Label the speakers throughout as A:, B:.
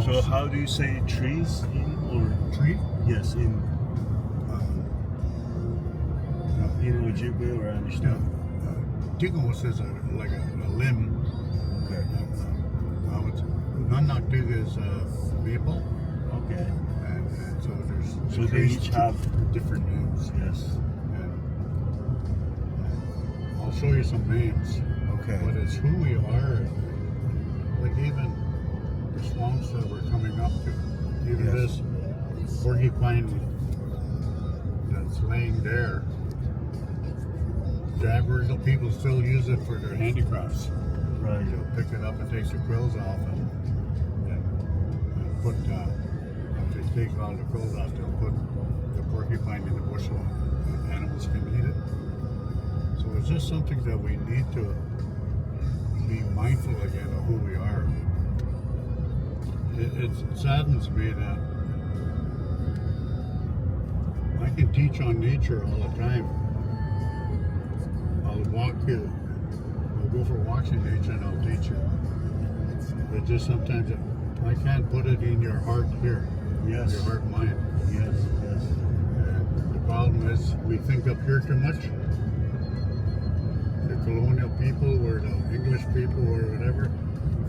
A: house.
B: So how do you say trees in or
A: Tree?
B: yes in Ojibwe or I understand?
A: Tigos is like a limb.
B: Okay.
A: Nanaktig is maple.
B: Okay.
A: And so there's
B: So they
A: trees
B: each have
A: different names.
B: yes.
A: And I'll show you some names.
B: Okay.
A: But it's who we are. Like even the swamps that we're coming up to. Even
B: Yes.
A: this porcupine that's laying there. The Aboriginal people still use it for their handicrafts.
B: Right.
A: They'll pick it up and take the quills off and put, after they take all the quills off, they'll put the porcupine in the bush so animals can eat it. So it's just something that we need to be mindful again of who we are. It saddens me that I can teach on nature all the time. I'll walk you, I'll go for walks in nature and I'll teach you. But just sometimes I can't put it in your heart here.
B: Yes.
A: Your heart mind.
B: Yes. Yes.
A: And the problem is we think up here too much. The colonial people or the English people or whatever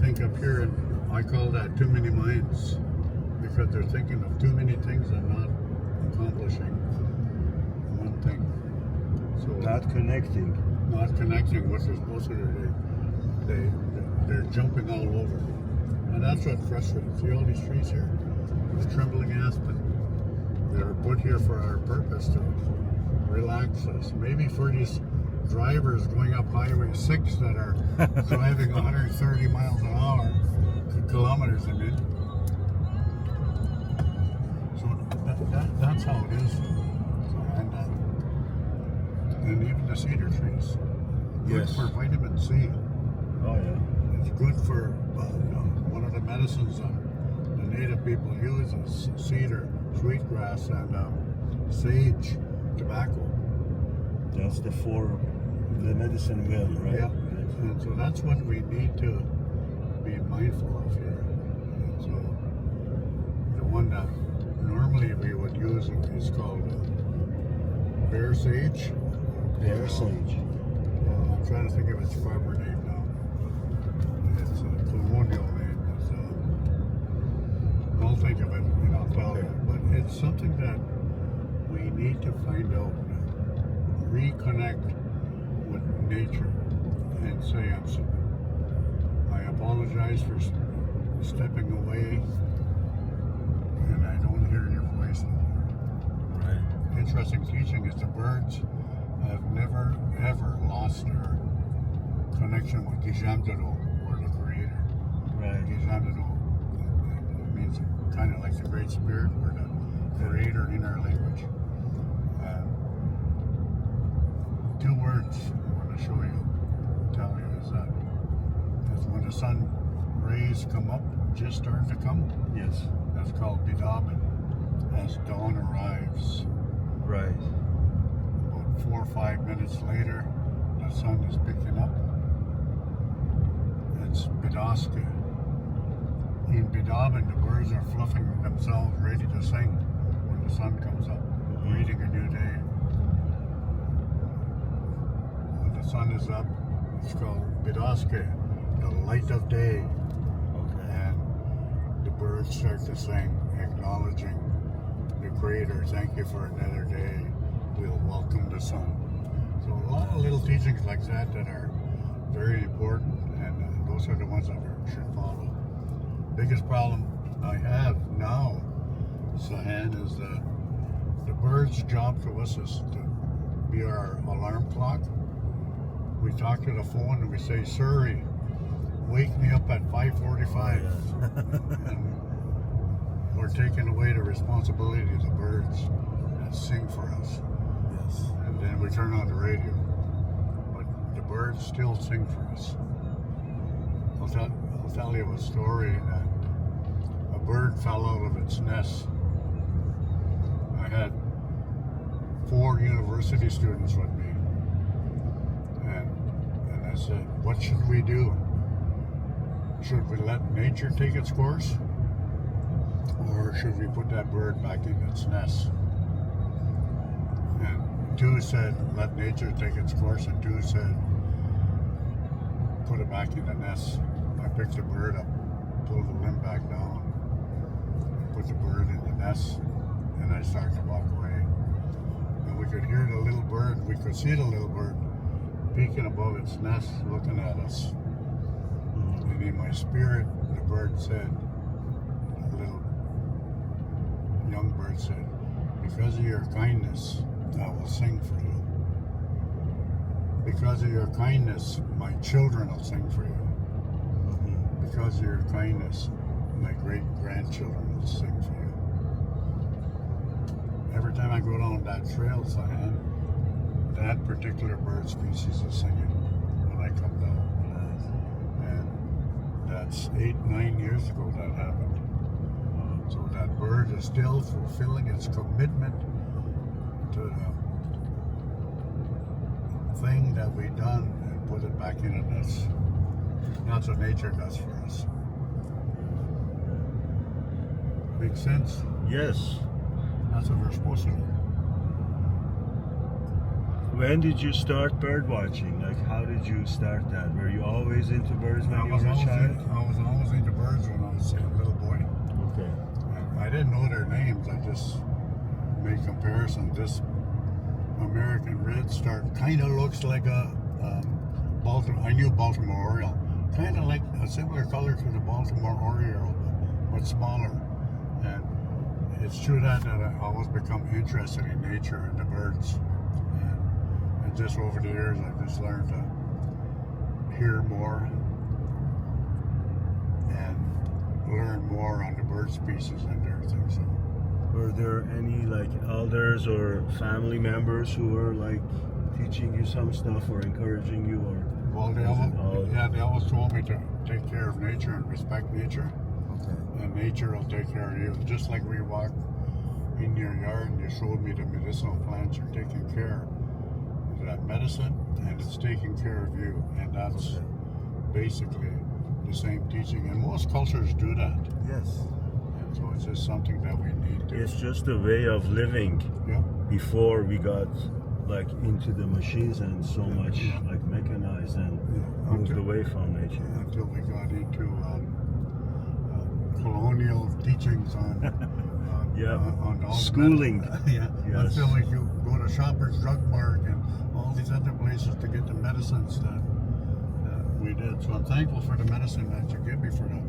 A: think up here, and I call that too many minds because they're thinking of too many things and not accomplishing one thing. So
B: Not connecting.
A: not connecting what they're supposed to do. They're jumping all over. And that's what frustrates. See all these trees here? The trembling aspen. They're put here for our purpose to relax us. Maybe for these drivers going up Highway 6 that are driving 130 miles an hour, kilometers, I mean. So that's how it is. And even the cedar trees. Good
B: Yes.
A: for vitamin C.
B: Oh yeah.
A: It's good for one of the medicines the native people use is cedar, sweetgrass, and sage tobacco.
B: That's the medicine wheel, right?
A: Yeah. And so that's what we need to be mindful of here. And so the one that normally we would use is called bear sage.
B: Bear sage.
A: I'm trying to think of its proper name now. It's a colonial name. I'll think of it and I'll tell you. But it's something that we need to find out. Reconnect with nature and say, I apologize for stepping away and I don't hear your voice anymore.
B: Right.
A: Interesting teaching is the birds have never ever lost their connection with Gijamdado, or the Creator.
B: Right.
A: Gijamdado means kind of like the Great Spirit or the Creator in our language. Two words I want to show you, tell you, is when the sun rays come up, just starting to come.
B: Yes.
A: That's called Bidabin. As dawn arrives.
B: Right.
A: 4 or 5 minutes later, the sun is picking up. It's Bidaske. In Bidabin, the birds are fluffing themselves ready to sing when the sun comes up, greeting a new day. When the sun is up, it's called Bidaske, the light of day.
B: Okay.
A: And the birds start to sing, acknowledging the Creator. Thank you for another day. We'll welcome the sun. So a lot of little teachings like that are very important, and those are the ones that we should follow. Biggest problem I have now, Sahand, is that the bird's job to us is to be our alarm clock. We talk to the phone and we say, Surrey, wake me up at 5:45.
B: Yeah.
A: And we're taking away the responsibility of the birds that sing for us.
B: Yes.
A: And then we turn on the radio. But the birds still sing for us. I'll tell you a story that a bird fell out of its nest. I had 4 university students with me. And I said, what should we do? Should we let nature take its course? or should we put that bird back in its nest? And two said, let nature take its course, and two said, put it back in the nest. I picked the bird up, pulled the limb back down, put the bird in the nest, and I started to walk away. And we could hear the little bird, we could see the little bird peeking above its nest, looking at us. And in my spirit, the bird said, the little young bird said, because of your kindness, I will sing for you. Because of your kindness, my children will sing for you. Because of your kindness, my great-grandchildren will sing for you. Every time I go down that trail, Sahand, that particular bird species is singing when I come down. And that's 8-9 years ago that happened. So that bird is still fulfilling its commitment to the thing that we done and put it back in us. That's what nature does for us. Makes sense?
B: Yes.
A: That's what we're supposed to do.
B: When did you start bird watching? Like, how did you start that? Were you always into birds when you were a child?
A: I was always into birds when I was a little boy.
B: Okay.
A: And I didn't know their names. I just made comparisons. This American red star kind of looks like a Baltimore. I knew Baltimore Oriole. Kind of like a similar color to the Baltimore Oriole, but smaller. And it's true that I always become interested in nature and the birds. And just over the years, I just learned to hear more and learn more on the bird species and everything. So,
B: were there any like elders or family members who were like teaching you some stuff or encouraging you, or?
A: well, they always told me to take care of nature and respect nature.
B: Okay.
A: And nature will take care of you. Just like we walked in your yard and you showed me the medicinal plants, you're taking care of that medicine and it's taking care of you. And that's basically the same teaching. And most cultures do that.
B: Yes.
A: And so it's just something that we need to.
B: It's just a way of living.
A: Yeah.
B: Before we got like into the machines and so much like mechanized and moved away from nature.
A: Until we got into colonial teachings on on all
B: schooling.
A: Yes. Until we could go to Shoppers Drug Mart and all these other places to get the medicines that we did. So I'm thankful for the medicine that you give me for the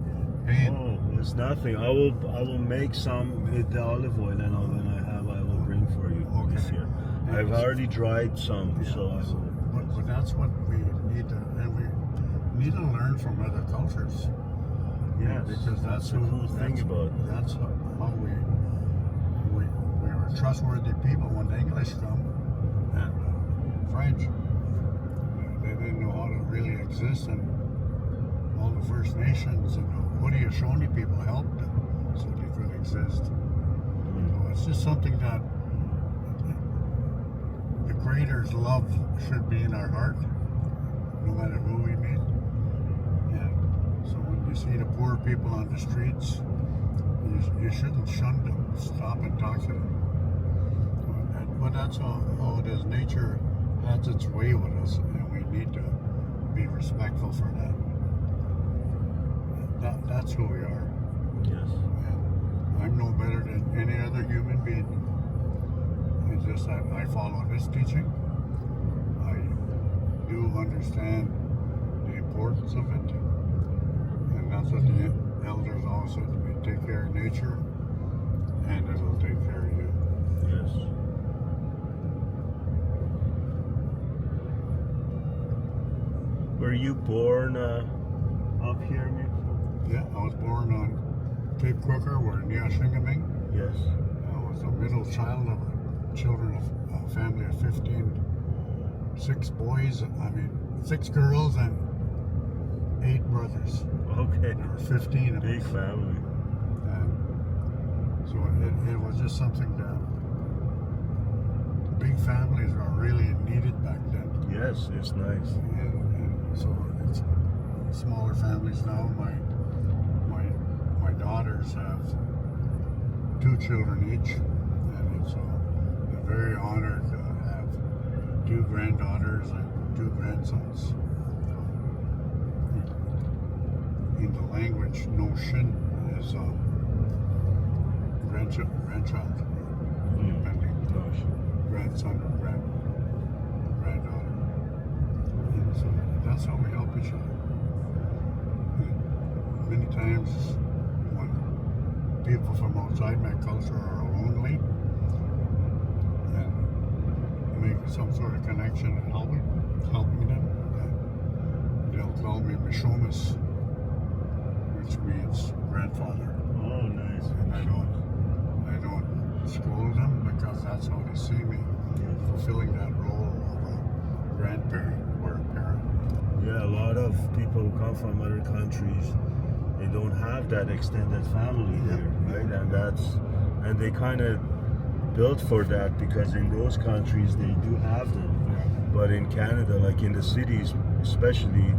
A: pain.
B: Oh, it's nothing. I will make some with the olive oil, and when I will bring for you this year. I've already dried some, so I will.
A: But that's what we need to, and we need to learn from other cultures.
B: Yeah,
A: because that's
B: the cool thing about it.
A: That's how we are trustworthy people when the English come and French. They didn't know how to really exist, and all the First Nations and the Haudenosaunee people helped them so they could exist. So it's just something that the Creator's love should be in our heart, no matter who we meet. And so when you see the poor people on the streets, you shouldn't shun them. Stop and talk to them. But that's how it is. Nature has its way with us, and we need to be respectful for that. That's who we are.
B: Yes.
A: And I'm no better than any other human being. It's just that I follow this teaching. I do understand the importance of it. And that's what the elders always said to me. Take care of nature, and it'll take care of you.
B: Yes. Were you born up here, Mick?
A: Yeah, I was born on Cape Crooker, where Neyaashiinigmiing.
B: Yes.
A: I was the middle child of children of a family of 15, 6 girls and 8 brothers.
B: Okay.
A: There were 15 of us.
B: Big family.
A: And so it was just something that big families were really needed back then.
B: Yes, it's nice.
A: And so it's smaller families now. My daughters have 2 children each, and it's I'm very honored to have 2 granddaughters and 2 grandsons. In the language, no shin is grandchild, depending, grandson or granddaughter. And so that's how we help each other. And many times when people from outside my culture are lonely and making some sort of connection and helping them, they'll call me Mishomis, which means grandfather.
B: Oh, nice.
A: And I don't scold them because that's how they see me, fulfilling that role of a grandparent or a parent.
B: Yeah, a lot of people who come from other countries, they don't have that extended family here, right? And they kind of built for that because in those countries they do have them. But in Canada, like in the cities especially,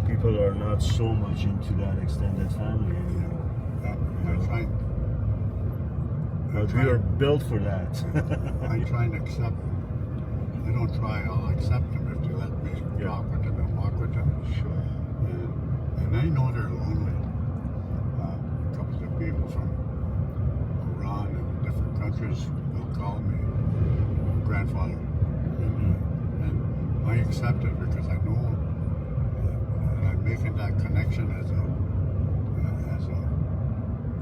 B: people are not so much into that extended family anymore. But we are built for that.
A: I try and accept. I don't try. I'll accept them if they let me talk with them and walk with them.
B: Sure.
A: And I know they're lonely. A couple of people from Iran and different countries will call me grandfather, and I accept it because I know that I'm making that connection as a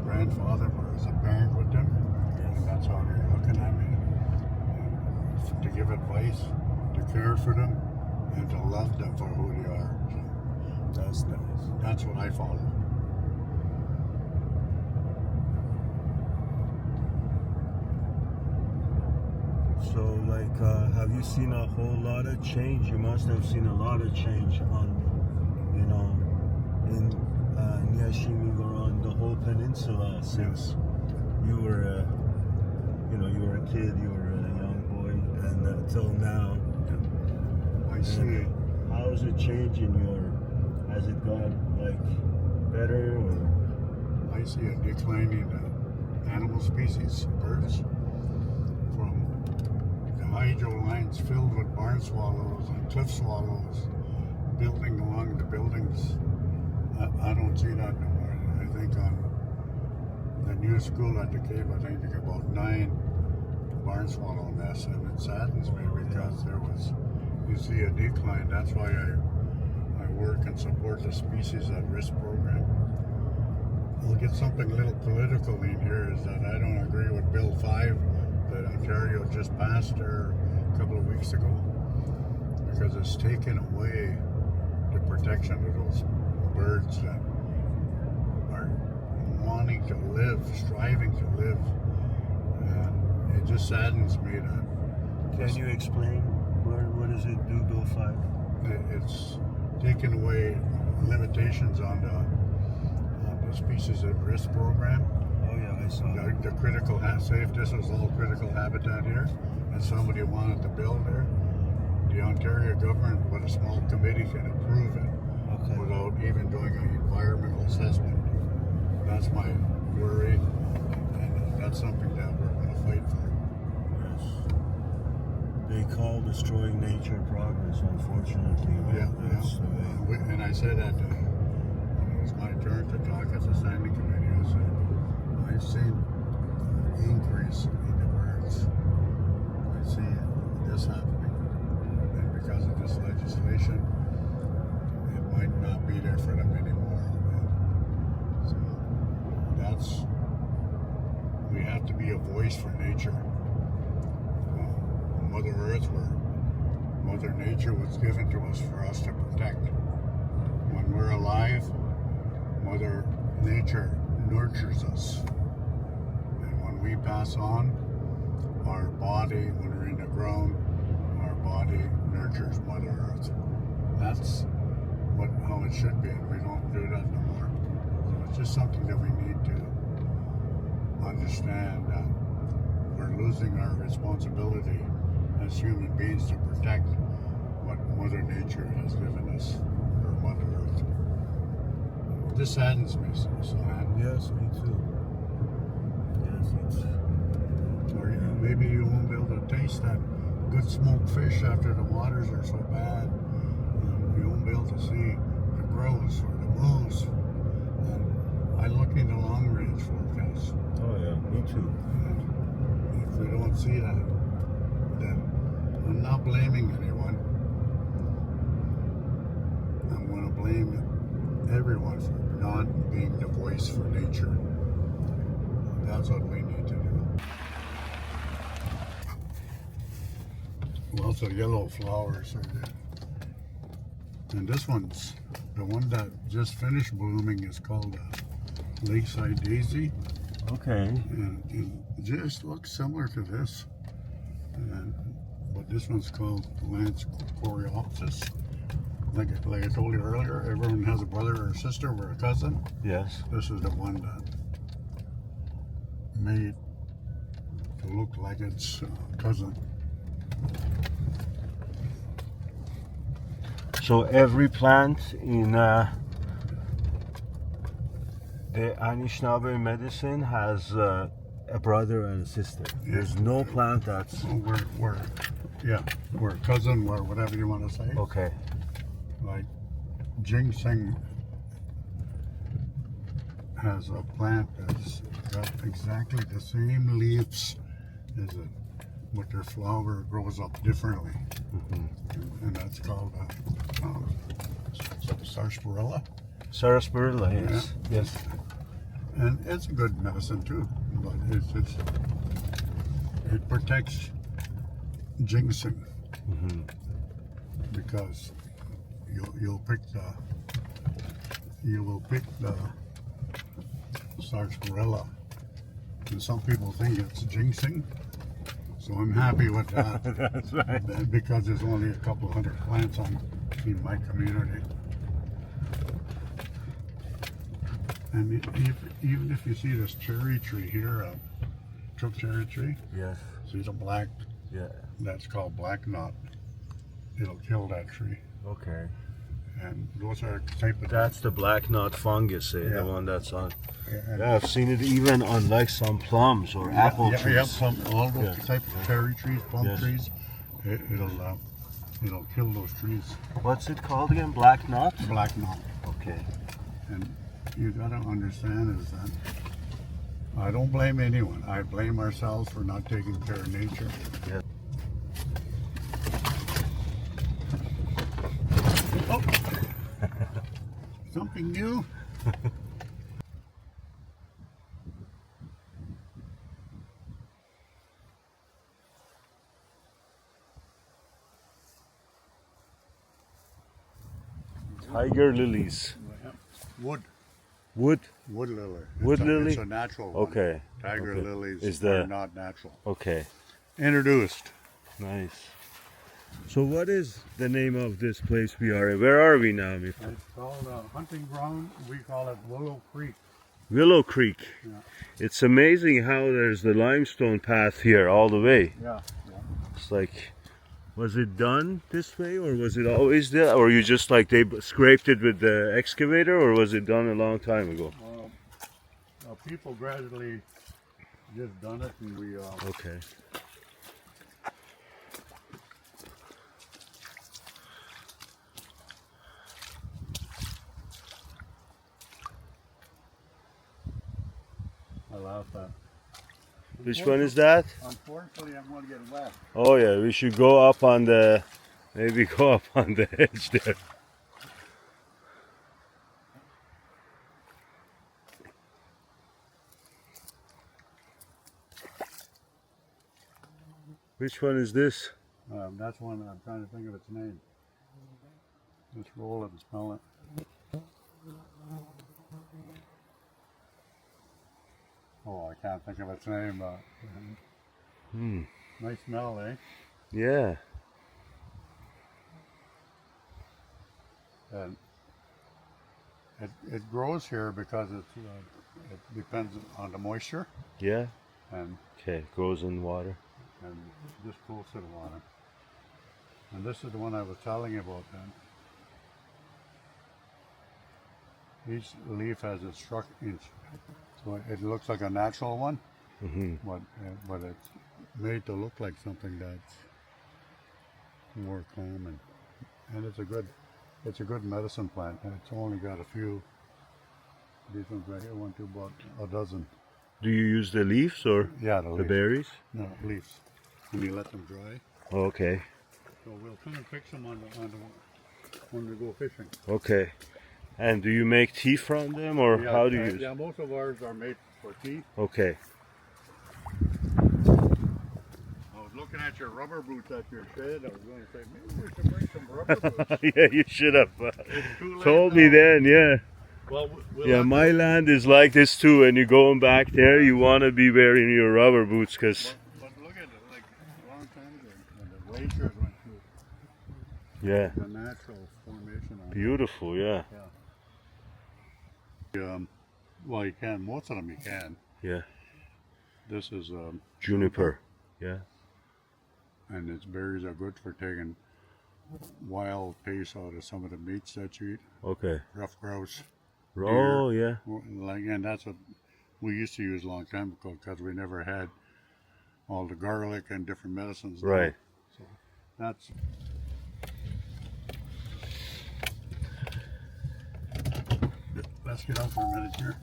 A: grandfather or as a parent with them. And that's how they're looking at me. And to give advice, to care for them, and to love them for who they are. So
B: That's nice.
A: that's what I follow.
B: So, like, have you seen a whole lot of change? You must have seen a lot of change on, in Neyaashiinigmiing or on the whole peninsula since you were, you were a kid, you were a young boy, and till now.
A: I see.
B: How is it changing has it got like better or?
A: I see a declining animal species, birds, from the hydro lines filled with barn swallows and cliff swallows building along the buildings. I don't see that no more. I think on the new school at the Cape, I think there are about 9 barn swallow nests, and it saddens me because you see a decline. That's why I work and support the species at risk program. We'll get something a little political in here, is that I don't agree with Bill 5 that Ontario just passed there a couple of weeks ago, because it's taken away the protection of those birds that are wanting to live, striving to live, and it just saddens me that.
B: Can you explain what does it do, Bill 5?
A: It's taken away limitations on the species at risk program.
B: Oh yeah, I saw that.
A: The critical say if this was all critical habitat here, and somebody wanted to build there, the Ontario government with a small committee can approve it. Without even doing an environmental assessment. That's my worry, and that's something that we're going to fight for.
B: Yes. They call destroying nature progress, unfortunately.
A: And I said that when it was my turn to talk at the standing committee, I said, I've seen an increase in the birds. I see this happening. And because of this legislation, might not be there for them anymore. And so we have to be a voice for nature. Mother Earth, Mother Nature was given to us for us to protect. When we're alive, Mother Nature nurtures us. And when we pass on, our body, when we're in the ground, our body nurtures Mother Earth. That's how it should be, and we don't do that no more. So it's just something that we need to understand, that we're losing our responsibility as human beings to protect what Mother Nature has given us, or Mother Earth. This saddens me, Sahand.
B: Yes, me too. Yes. It's,
A: Or maybe you won't be able to taste that good smoked fish after the waters are so bad. You won't be able to see the grouse or the moose. And I look in the long range forecast.
B: oh yeah, me too.
A: And if we don't see that, then I'm not blaming anyone. I'm going to blame everyone for not being the voice for nature. That's what we need to do. Lots of yellow flowers are there. And this one's, the one that just finished blooming is called Lakeside Daisy.
B: Okay.
A: And it just looks similar to this. But this one's called Lance Coreopsis. Like I told you earlier, everyone has a brother or a sister or a cousin.
B: Yes.
A: This is the one that made to look like its cousin.
B: So every plant in the Anishinaabe medicine has a brother and a sister.
A: Yeah.
B: There's no plant that's
A: We're cousin, or whatever you want to say.
B: okay.
A: Like ginseng has a plant that's got exactly the same leaves as it, but their flower grows up differently. And that's called sarsaparilla.
B: Sarsaparilla, yes.
A: Yeah.
B: Yes.
A: And it's a good medicine too, but it protects ginseng because you will pick the sarsaparilla, and some people think it's ginseng. So I'm happy with that.
B: That's right.
A: Because there's only a couple hundred plants in my community. And even if you see this cherry tree here, a chook cherry tree,
B: Yes.
A: see the black,
B: Yeah.
A: that's called black knot. It'll kill that tree.
B: Okay.
A: And those are type of...
B: That's the black knot fungus, eh?
A: Yeah.
B: The one that's on.
A: and-
B: Yeah, I've seen it even on like some plums or apple trees.
A: Yeah, all those
B: Yeah.
A: type of cherry trees, plum
B: Yes.
A: trees, it'll kill those trees.
B: What's it called again? Black knot?
A: Black knot.
B: Okay.
A: And you gotta understand is that I don't blame anyone. I blame ourselves for not taking care of nature.
B: Yeah.
A: Oh, something new.
B: Tiger lilies.
A: Wood
B: Wood?
A: lily.
B: Wood lily?
A: It's a natural one.
B: Okay.
A: Tiger
B: Okay.
A: lilies
B: Is
A: are
B: the-
A: not natural.
B: Okay.
A: Introduced.
B: Nice. So what is the name of this place we are in? Where are we now, Miptoon?
A: It's called a hunting ground. We call it Willow Creek.
B: Willow Creek.
A: Yeah.
B: It's amazing how there's the limestone path here all the way.
A: Yeah.
B: It's like, was it done this way or was it always there? Or you just like they scraped it with the excavator, or was it done a long time ago?
A: People gradually just done it, and we
B: Okay.
A: I laugh at.
B: Which one is that?
A: Unfortunately, I'm going to get wet.
B: Oh yeah, we should go up on the, maybe go up on the edge there. Which one is this?
A: That's one I'm trying to think of its name. Let's roll it and smell it. Oh, I can't think of its name. Nice smell, eh?
B: Yeah.
A: And it grows here because it depends on the moisture
B: Yeah?
A: and
B: Okay, goes in water.
A: just close to the water. And this is the one I was telling you about then. Each leaf has its structure, so it looks like a natural one, but it's made to look like something that's more common, and it's a good medicine plant. And it's only got a few. These ones right here, one, two, about a dozen.
B: Do you use the leaves or
A: Yeah,
B: the berries?
A: No, leaves. And you let them dry.
B: Okay.
A: So we'll come and fix them when we go fishing.
B: Okay. And do you make tea from them, or
A: Yeah,
B: how do you?
A: Yeah, most of ours are made for tea.
B: Okay.
A: I was looking at your rubber boots at your shed. I was going to say, maybe we should bring some rubber boots.
B: Yeah, you should have
A: It's too late
B: told
A: now.
B: me then. Yeah.
A: Well, we'll
B: Yeah,
A: have
B: my land is like this too, and you're going back there, you want to be wearing your rubber boots, because
A: But look at it, like a long time ago, when the glaciers went through
B: yeah,
A: the natural formation. On
B: beautiful, yeah,
A: it. Well, you can, most of them you can.
B: yeah.
A: This is
B: Juniper, yeah.
A: and its berries are good for taking wild taste out of some of the meats that you eat.
B: Okay.
A: Rough grouse.
B: Oh, yeah.
A: Like, and that's what we used to use a long time ago, because we never had all the garlic and different medicines.
B: Right.
A: So that's. Let's get out for a minute here.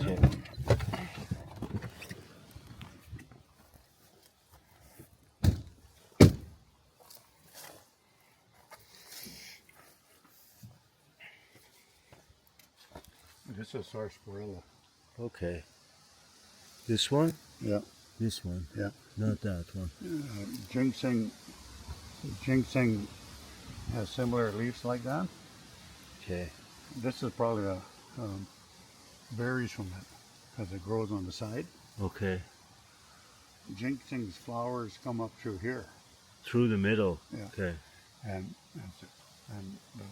A: This is sarsaparilla.
B: Okay. This one?
A: Yeah.
B: This one?
A: Yeah.
B: Not that one.
A: Ginseng has similar leaves like that.
B: Okay.
A: This is probably the berries from it, because it grows on the side.
B: Okay.
A: Ginseng's flowers come up through here,
B: Through the middle.
A: Yeah.
B: Okay.
A: and the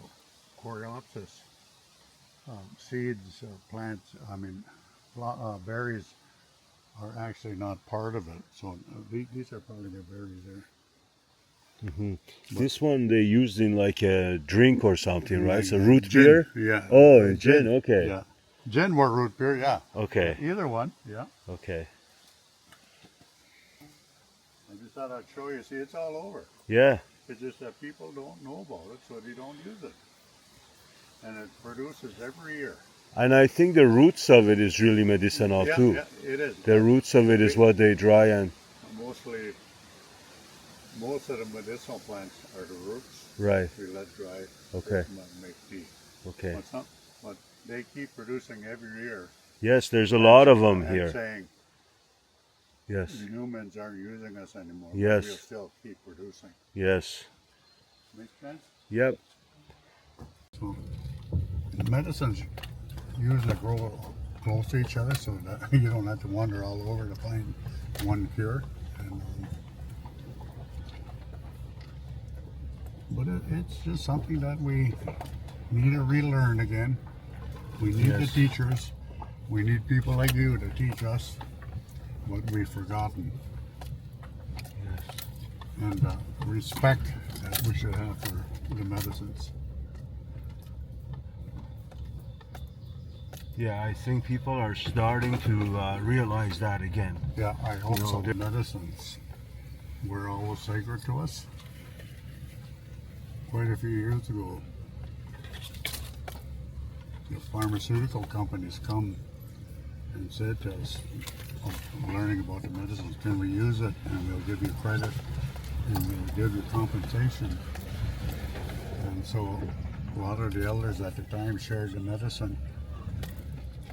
A: coreopsis seeds, plants. I mean, berries are actually not part of it. So these are probably the berries there.
B: Hmm. This one they used in like a drink or something, right? So
A: Like
B: root
A: gin,
B: beer?
A: Yeah.
B: Oh, gin, okay.
A: Yeah. Gin or root beer, yeah.
B: Okay.
A: Either one, yeah.
B: Okay.
A: I just thought I'd show you. See, it's all over.
B: Yeah.
A: It's just that people don't know about it, so they don't use it. And it produces every year.
B: And I think the roots of it is really medicinal
A: Yeah,
B: too.
A: yeah, it is.
B: The roots of it is what they dry and
A: Most of the medicinal plants are the roots.
B: right.
A: We let dry.
B: Okay.
A: Make tea.
B: Okay.
A: But they keep producing every year.
B: Yes, there's a lot of them
A: And
B: here.
A: saying
B: Yes.
A: the humans aren't using us anymore. but
B: Yes.
A: We'll still keep producing.
B: Yes.
A: Make sense?
B: Yep.
A: So the medicines usually grow close to each other, so that you don't have to wander all over to find one cure. And, but it's just something that we need to relearn again. We need the
B: Yes.
A: teachers. We need people like you to teach us what we've forgotten,
B: Yes.
A: and respect that we should have for the medicines.
B: Yeah, I think people are starting to realize that again.
A: Yeah, I hope
B: You know,
A: so. The medicines were always sacred to us. Quite a few years ago, the pharmaceutical companies come and said to us, learning about the medicines, can we use it? And we'll give you credit, and we'll give you compensation. And so a lot of the elders at the time shared the medicine,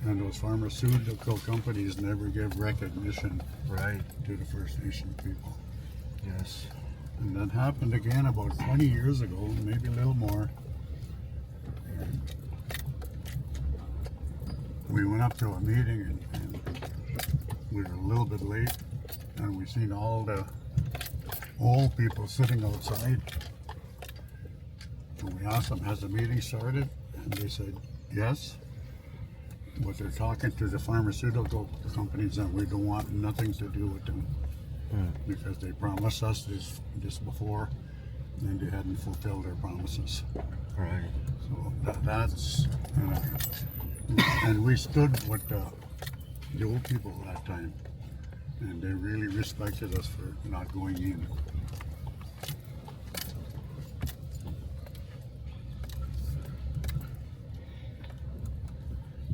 A: and those pharmaceutical companies never give recognition
B: Right.
A: to the First Nation people.
B: Yes.
A: And that happened again about 20 years ago, maybe a little more. And we went up to a meeting, and we were a little bit late, and we seen all the old people sitting outside. And we asked them, has the meeting started? And they said, yes. But they're talking to the pharmaceutical companies, and we don't want nothing to do with them. Because they promised us this before, and they hadn't fulfilled their promises.
B: Right.
A: So that's, and we stood with the old people at that time. And they really respected us for not going in.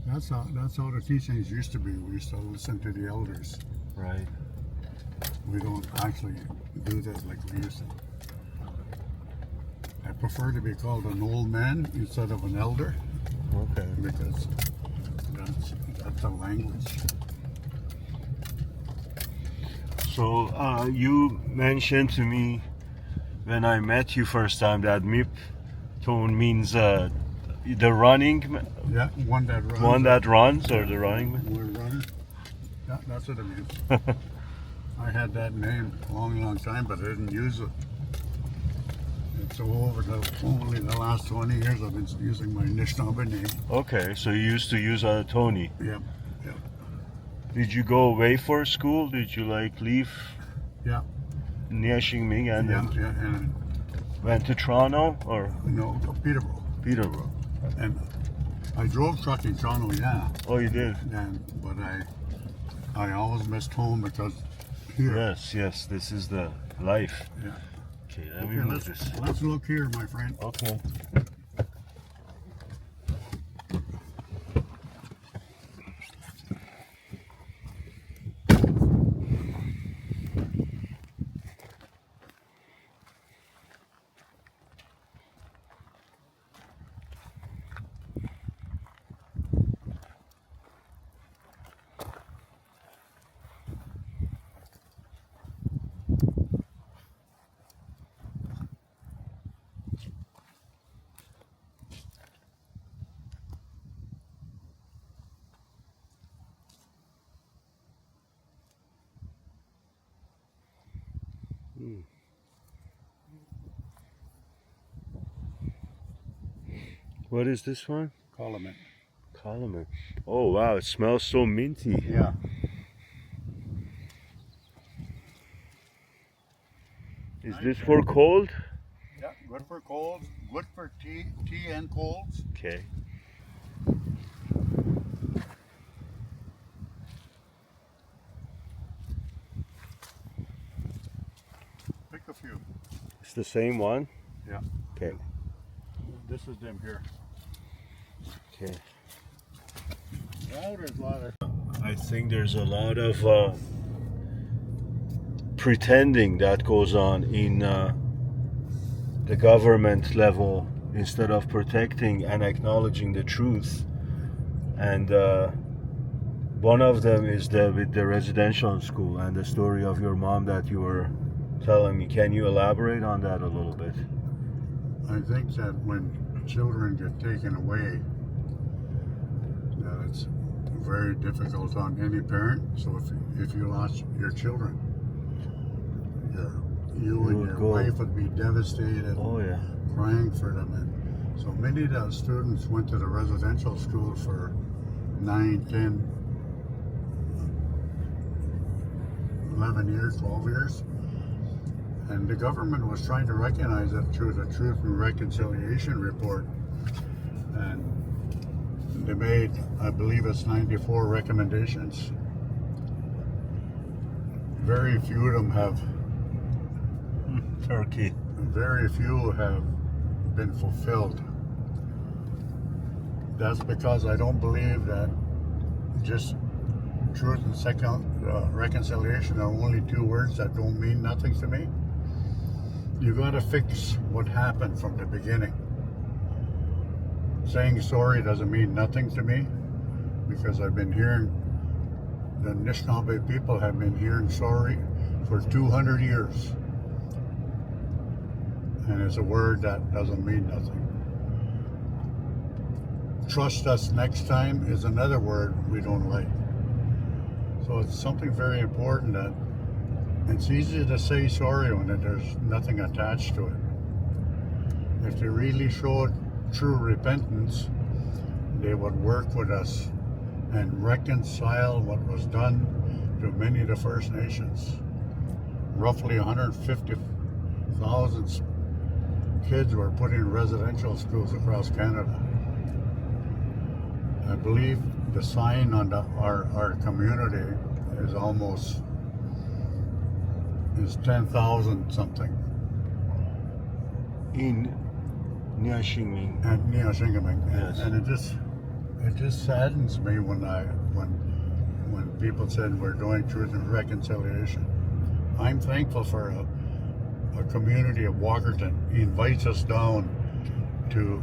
A: That's how the teachings used to be. We used to listen to the elders.
B: Right.
A: We don't actually do that like we used to. I prefer to be called an old man instead of an elder.
B: Okay.
A: Because that's the language.
B: So you mentioned to me when I met you first time that Miptoon means the running.
A: Yeah, one that runs.
B: One that runs, or the running man?
A: We're running. Yeah, that's what it means. I had that name a long time, but I didn't use it. And so only the last 20 years I've been using my Anishinaabe name.
B: Okay, so you used to use Tony.
A: Yep.
B: Did you go away for school? Did you leave?
A: Yeah.
B: Neyaashiinigmiing and then
A: and
B: went to Toronto or?
A: No, Peterborough.
B: Peterborough.
A: And I drove truck in Toronto, yeah.
B: Oh, you did?
A: But I always missed home because here.
B: Yes, this is the life.
A: Yeah.
B: Okay, let me move this.
A: Let's look here, my friend.
B: Okay. What is this one?
A: Column.
B: Column. Oh wow, it smells so minty.
A: Yeah.
B: Is this for cold?
A: Yeah, good for colds, good for tea and colds.
B: Okay.
A: Pick a few.
B: It's the same one?
A: Yeah.
B: Okay.
A: This is them here.
B: Okay.
A: Now there's a lot of...
B: I think there's a lot of pretending that goes on in the government level instead of protecting and acknowledging the truth. And one of them is with the residential school and the story of your mom that you were telling me. Can you elaborate on that a little bit?
A: I think that when children get taken away, that it's very difficult on any parent. So if you lost your children, you and your wife would be devastated,
B: oh, yeah,
A: crying for them. And so many of the students went to the residential school for 9, 10, 11 years, 12 years. And the government was trying to recognize it through the Truth and Reconciliation Report. And they made, I believe it's 94 recommendations. Very few of them have...
B: Turkey.
A: Very few have been fulfilled. That's because I don't believe that just truth and reconciliation are only two words that don't mean nothing to me. You got to fix what happened from the beginning. Saying sorry doesn't mean nothing to me because I've been hearing, the Anishinaabe people have been hearing sorry for 200 years. And it's a word that doesn't mean nothing. Trust us next time is another word we don't like. So it's something very important that it's easy to say sorry when there's nothing attached to it. If they really showed true repentance, they would work with us and reconcile what was done to many of the First Nations. Roughly 150,000 kids were put in residential schools across Canada. I believe the sign on our community is almost is 10,000 something.
B: In Neyaashiinigmiing.
A: And Neyaashiinigmiing.
B: Yes.
A: And it just saddens me when people said we're doing truth and reconciliation. I'm thankful for a community of Walkerton. He invites us down to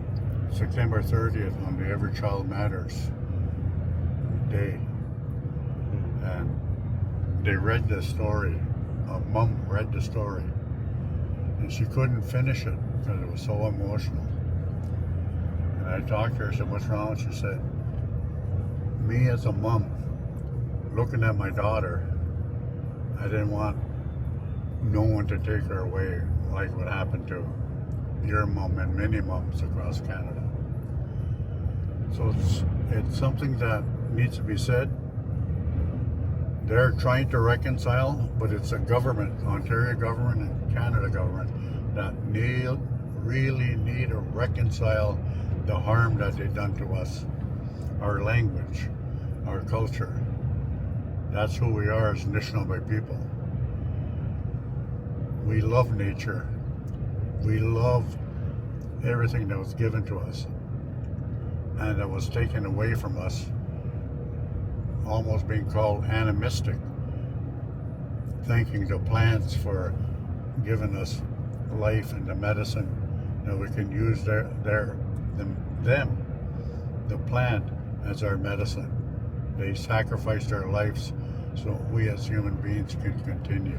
A: September 30th on the Every Child Matters Day. And they read the story. A mom read the story. And she couldn't finish it because it was so emotional. And I talked to her, I said, what's wrong? She said, me as a mom, looking at my daughter, I didn't want no one to take her away like what happened to your mom and many moms across Canada. So it's something that needs to be said. They're trying to reconcile, but it's a government, Ontario government and Canada government, that really need to reconcile the harm that they've done to us, our language, our culture. That's who we are as Anishinaabe people. We love nature. We love everything that was given to us and that was taken away from us, almost being called animistic, thanking the plants for giving us life and the medicine that we can use the plant as our medicine. They sacrificed their lives so we as human beings can continue.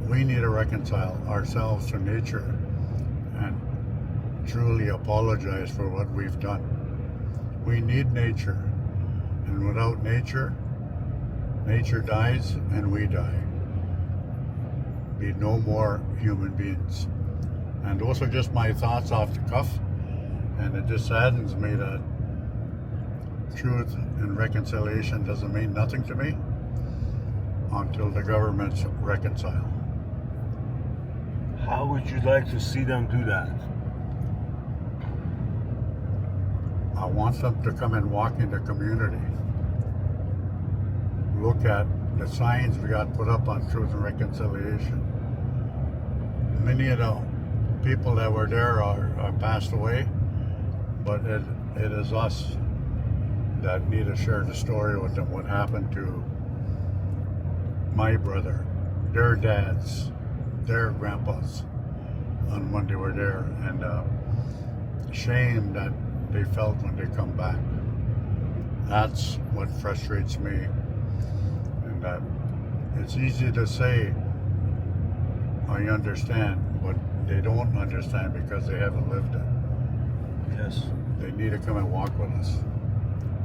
A: We need to reconcile ourselves to nature and truly apologize for what we've done. We need nature, and without nature, nature dies and we die. Be no more human beings. And those are just my thoughts off the cuff, and it just saddens me that truth and reconciliation doesn't mean nothing to me until the governments reconcile.
B: How would you like to see them do that?
A: I want them to come and walk in the community. Look at the signs we got put up on truth and reconciliation. Many of the people that were there are passed away, but it is us that need to share the story with them, what happened to my brother, their dads, their grandpas on when they were there, and shame that they felt when they come back. That's what frustrates me, and that it's easy to say I understand, but they don't understand because they haven't lived it.
B: Yes.
A: They need to come and walk with us.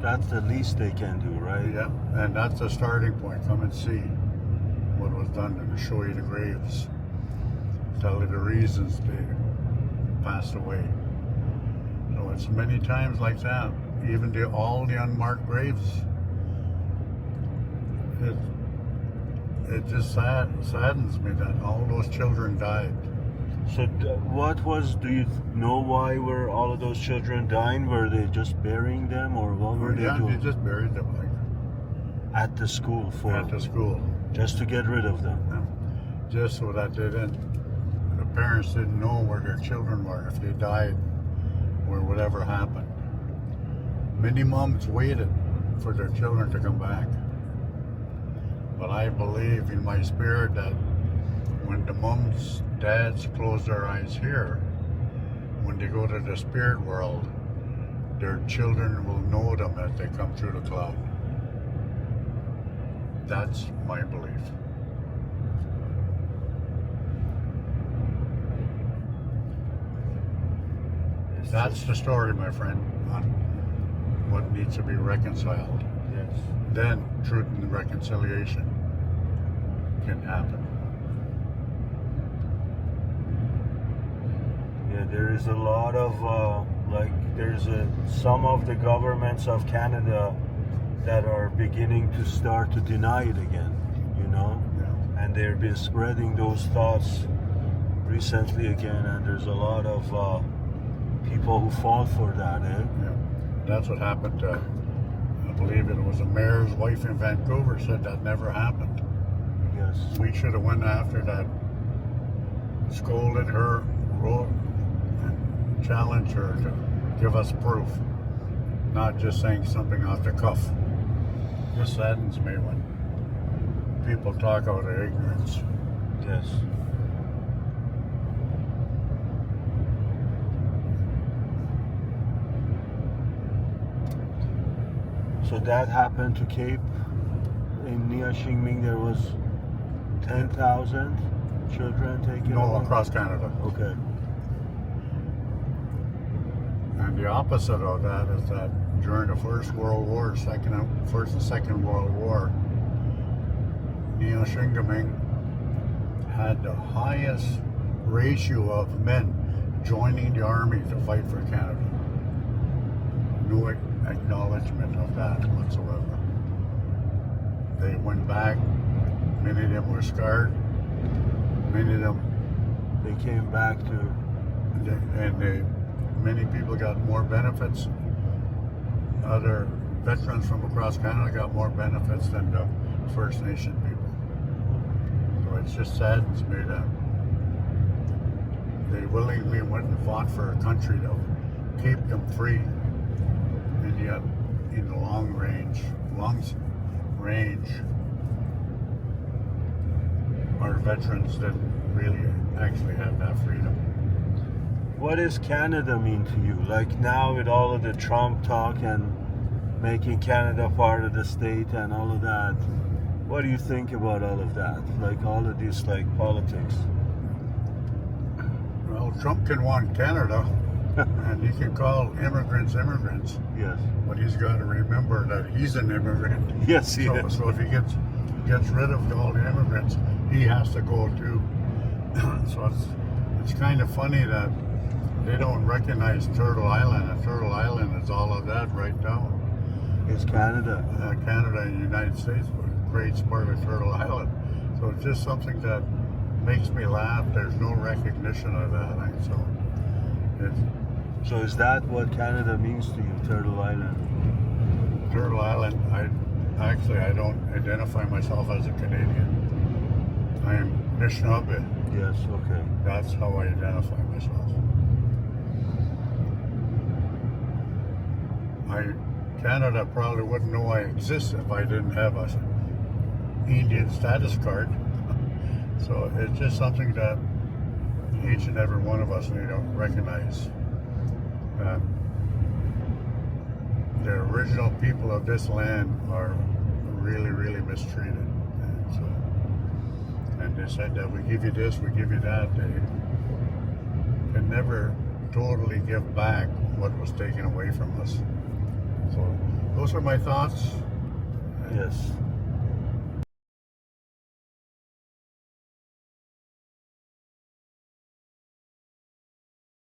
B: That's the least they can do, right?
A: Yeah, and that's the starting point. Come and see what was done and show you the graves. Tell you the reasons they passed away. So it's many times like that. Even all the unmarked graves. It just saddens me that all those children died.
B: So do you know why were all of those children dying? Were they just burying them, or what were they doing?
A: Yeah, they just buried them
B: At the school
A: at the school.
B: Just to get rid of them.
A: Just so that the parents didn't know where their children were, if they died or whatever happened. Many moms waited for their children to come back. But I believe in my spirit that when the moms, dads close their eyes here, when they go to the spirit world, their children will know them as they come through the cloud. That's my belief. That's the story, my friend, on what needs to be reconciled.
B: Yes.
A: Then truth and reconciliation can happen.
B: Yeah, there is a lot of some of the governments of Canada that are beginning to start to deny it again,
A: Yeah.
B: and they've been spreading those thoughts recently again, and there's a lot of people who fall for that.
A: Yeah. That's what happened to, I believe it was a mayor's wife in Vancouver said that never happened.
B: Yes.
A: We should have went after that, scolded her, wrote, and challenged her to give us proof, not just saying something off the cuff. This saddens me when people talk out of ignorance.
B: Yes. So that happened to Cape. In Neyaashiinigmiing there was 10,000 children taken
A: No,
B: over?
A: across Canada.
B: Okay.
A: And the opposite of that is that during the First World War, First and Second World War, Neyaashiinigmiing had the highest ratio of men joining the army to fight for Canada. No acknowledgement of that whatsoever. They went back, many of them were scarred, many of them,
B: They came back to,
A: many people got more benefits. Other veterans from across Canada got more benefits than the First Nation people. So it just saddens me that they willingly went and fought for a country to keep them free, and yet in the long range, our veterans didn't really actually have that freedom.
B: what does Canada mean to you? Like now with all of the Trump talk and making Canada part of the state and all of that, what do you think about all of that? Like all of this like politics?
A: Well, Trump can want Canada, and he can call immigrants immigrants,
B: Yes.
A: but he's got to remember that he's an immigrant.
B: Yes, he is.
A: So if he gets rid of all the immigrants, he has to go too. So it's kind of funny that they don't recognize Turtle Island, and Turtle Island is all of that right down.
B: It's Canada.
A: Canada and the United States creates part of Turtle Island. So it's just something that makes me laugh. There's no recognition of that.
B: So is that what Canada means to you, Turtle Island?
A: Turtle Island, I don't identify myself as a Canadian. I am Anishinaabe.
B: Yes, okay.
A: That's how I identify myself. Canada probably wouldn't know I exist if I didn't have a Indian status card. So it's just something that each and every one of us need to recognize. The original people of this land are really, really mistreated. And they said that we give you this, we give you that. They can never totally give back what was taken away from us. So those are my thoughts.
B: Yes.